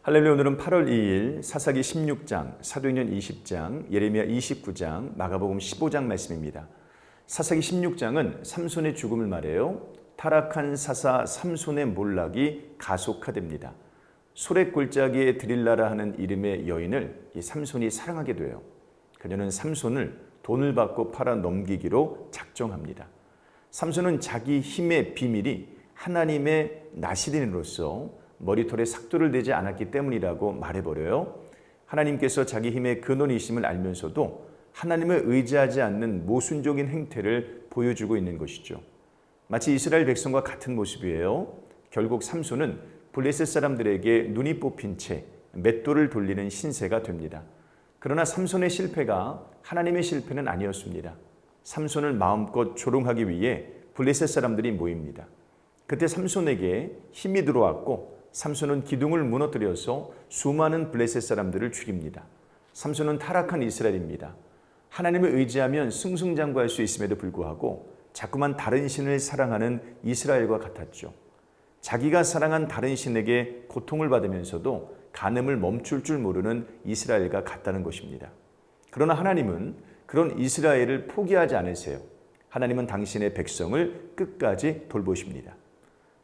할렐루야. 오늘은 8월 2일 사사기 16장, 사도행전 20장, 예레미야 29장, 마가복음 15장 말씀입니다. 사사기 16장은 삼손의 죽음을 말해요. 타락한 사사 삼손의 몰락이 가속화됩니다. 소래골짜기에 드릴라라 하는 이름의 여인을 이 삼손이 사랑하게 돼요. 그녀는 삼손을 돈을 받고 팔아 넘기기로 작정합니다. 삼손은 자기 힘의 비밀이 하나님의 나시린으로서 머리털에 삭도를 대지 않았기 때문이라고 말해버려요. 하나님께서 자기 힘의 근원이심을 알면서도 하나님을 의지하지 않는 모순적인 행태를 보여주고 있는 것이죠. 마치 이스라엘 백성과 같은 모습이에요. 결국 삼손은 블레셋 사람들에게 눈이 뽑힌 채 맷돌을 돌리는 신세가 됩니다. 그러나 삼손의 실패가 하나님의 실패는 아니었습니다. 삼손을 마음껏 조롱하기 위해 블레셋 사람들이 모입니다. 그때 삼손에게 힘이 들어왔고 삼손은 기둥을 무너뜨려서 수많은 블레셋 사람들을 죽입니다. 삼손은 타락한 이스라엘입니다. 하나님을 의지하면 승승장구할 수 있음에도 불구하고 자꾸만 다른 신을 사랑하는 이스라엘과 같았죠. 자기가 사랑한 다른 신에게 고통을 받으면서도 간음을 멈출 줄 모르는 이스라엘과 같다는 것입니다. 그러나 하나님은 그런 이스라엘을 포기하지 않으세요. 하나님은 당신의 백성을 끝까지 돌보십니다.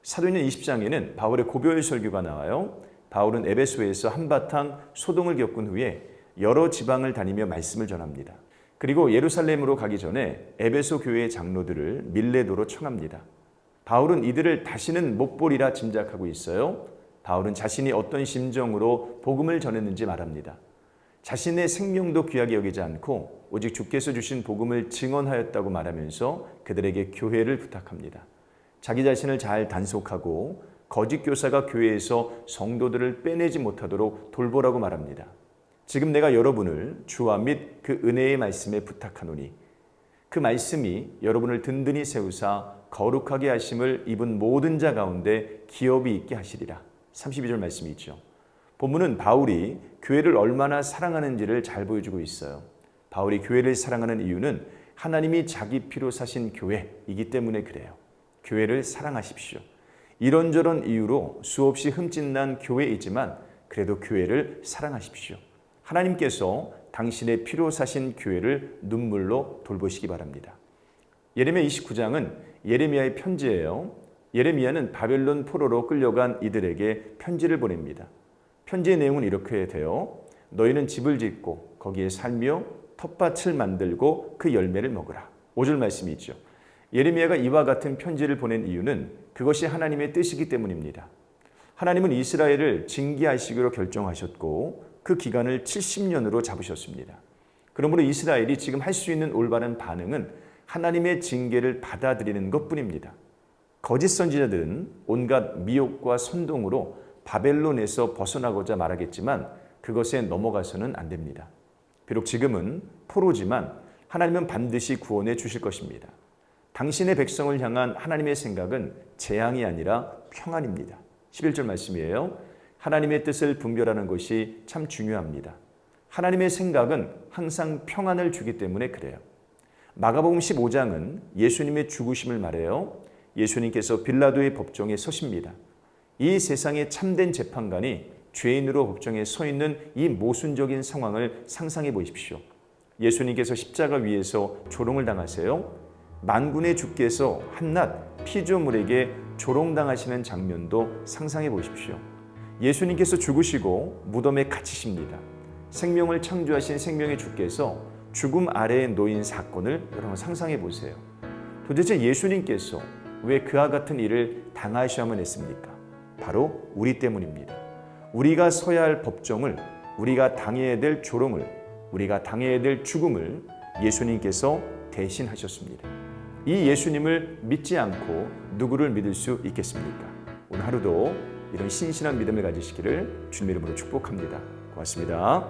사도행전 20장에는 바울의 고별 설교가 나와요. 바울은 에베소에서 한바탕 소동을 겪은 후에 여러 지방을 다니며 말씀을 전합니다. 그리고 예루살렘으로 가기 전에 에베소 교회의 장로들을 밀레도로 청합니다. 바울은 이들을 다시는 못 보리라 짐작하고 있어요. 바울은 자신이 어떤 심정으로 복음을 전했는지 말합니다. 자신의 생명도 귀하게 여기지 않고 오직 주께서 주신 복음을 증언하였다고 말하면서 그들에게 교회를 부탁합니다. 자기 자신을 잘 단속하고 거짓 교사가 교회에서 성도들을 빼내지 못하도록 돌보라고 말합니다. 지금 내가 여러분을 주와 및 그 은혜의 말씀에 부탁하노니 그 말씀이 여러분을 든든히 세우사 거룩하게 하심을 입은 모든 자 가운데 기업이 있게 하시리라. 32절 말씀이 있죠. 본문은 바울이 교회를 얼마나 사랑하는지를 잘 보여주고 있어요. 바울이 교회를 사랑하는 이유는 하나님이 자기 피로 사신 교회이기 때문에 그래요. 교회를 사랑하십시오. 이런저런 이유로 수없이 흠집난 교회이지만 그래도 교회를 사랑하십시오. 하나님께서 당신의 피로 사신 교회를 눈물로 돌보시기 바랍니다. 예레미야 29장은 예레미야의 편지예요. 예레미야는 바벨론 포로로 끌려간 이들에게 편지를 보냅니다. 편지의 내용은 이렇게 돼요. 너희는 집을 짓고 거기에 살며 텃밭을 만들고 그 열매를 먹으라. 5절 말씀이 있죠. 예레미야가 이와 같은 편지를 보낸 이유는 그것이 하나님의 뜻이기 때문입니다. 하나님은 이스라엘을 징계하시기로 결정하셨고 그 기간을 70년으로 잡으셨습니다. 그러므로 이스라엘이 지금 할 수 있는 올바른 반응은 하나님의 징계를 받아들이는 것뿐입니다. 거짓 선지자들은 온갖 미혹과 선동으로 바벨론에서 벗어나고자 말하겠지만 그것에 넘어가서는 안 됩니다. 비록 지금은 포로지만 하나님은 반드시 구원해 주실 것입니다. 당신의 백성을 향한 하나님의 생각은 재앙이 아니라 평안입니다. 11절 말씀이에요. 하나님의 뜻을 분별하는 것이 참 중요합니다. 하나님의 생각은 항상 평안을 주기 때문에 그래요. 마가복음 15장은 예수님의 죽으심을 말해요. 예수님께서 빌라도의 법정에 서십니다. 이 세상의 참된 재판관이 죄인으로 법정에 서 있는 이 모순적인 상황을 상상해 보십시오. 예수님께서 십자가 위에서 조롱을 당하세요. 만군의 주께서 한낱 피조물에게 조롱당하시는 장면도 상상해 보십시오. 예수님께서 죽으시고 무덤에 갇히십니다. 생명을 창조하신 생명의 주께서 죽음 아래에 놓인 사건을 여러분 상상해 보세요. 도대체 예수님께서 왜 그와 같은 일을 당하셔야만 했습니까? 바로 우리 때문입니다. 우리가 서야 할 법정을, 우리가 당해야 될 조롱을, 우리가 당해야 될 죽음을 예수님께서 대신하셨습니다. 이 예수님을 믿지 않고 누구를 믿을 수 있겠습니까? 오늘 하루도 이런 신실한 믿음을 가지시기를 주님 이름으로 축복합니다. 고맙습니다.